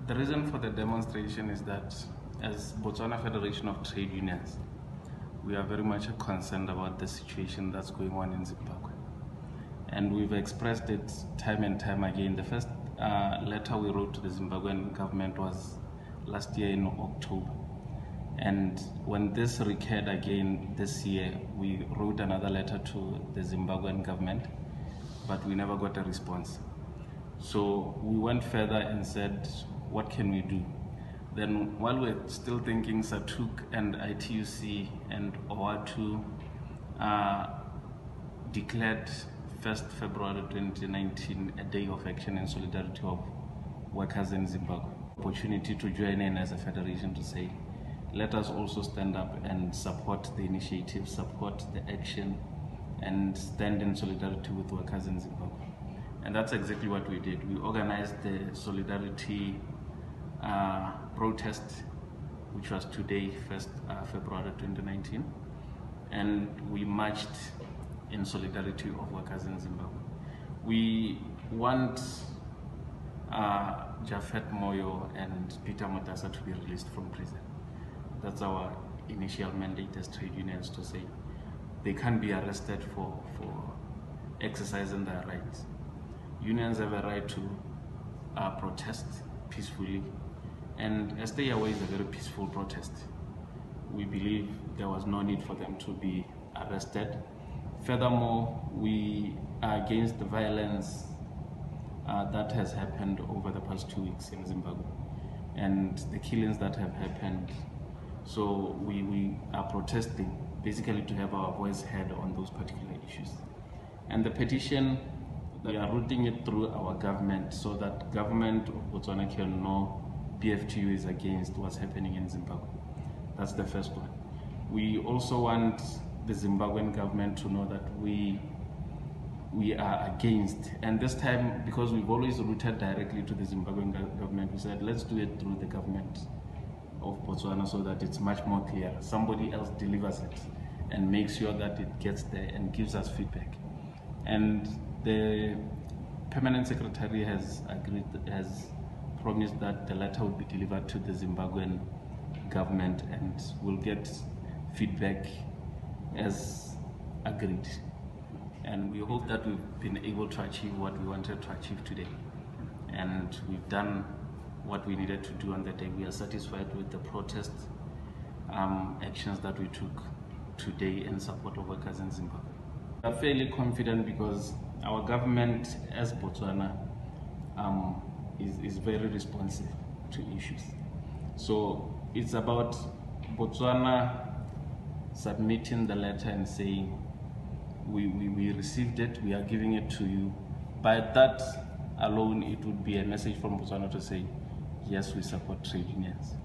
The reason for the demonstration is that as Botswana Federation of Trade Unions, we are very much concerned about the situation that's going on in Zimbabwe. And we've expressed it time and time again. The first letter we wrote to the Zimbabwean government was last year in October. And when this recurred again this year, we wrote another letter to the Zimbabwean government, but we never got a response. So we went further and said, what can we do? Then while we're still thinking, SATUC and ITUC and OATU declared 1st February 2019 a day of action and solidarity of workers in Zimbabwe. Opportunity to join in as a federation to say, let us also stand up and support the initiative, support the action, and stand in solidarity with workers in Zimbabwe. And that's exactly what we did. We organized the solidarity protest, which was today, 1st February 2019, and we marched in solidarity of workers in Zimbabwe. We want Japhet Moyo and Peter Mutasa to be released from prison. That's our initial mandate as trade unions, to say they can't be arrested for exercising their rights. Unions have a right to protest peacefully, and a stay away is a very peaceful protest. We believe there was no need for them to be arrested. Furthermore, we are against the violence that has happened over the past 2 weeks in Zimbabwe and the killings that have happened. So we are protesting basically to have our voice heard on those particular issues. And the petition, we are routing it through our government so that government of Botswana can know PFTU is against what's happening in Zimbabwe. That's the first one. We also want the Zimbabwean government to know that we are against, and this time, because we've always routed directly to the Zimbabwean government, we said let's do it through the government of Botswana so that it's much more clear. Somebody else delivers it and makes sure that it gets there and gives us feedback. And the permanent secretary has promised that the letter will be delivered to the Zimbabwean government and we'll get feedback as agreed. And we hope that we've been able to achieve what we wanted to achieve today. And we've done what we needed to do on the day. We are satisfied with the protest actions that we took today in support of workers in Zimbabwe. We are fairly confident because our government as Botswana is very responsive to issues. So it's about Botswana submitting the letter and saying, we received it, we are giving it to you. By that alone, it would be a message from Botswana to say, yes, we support trade unions.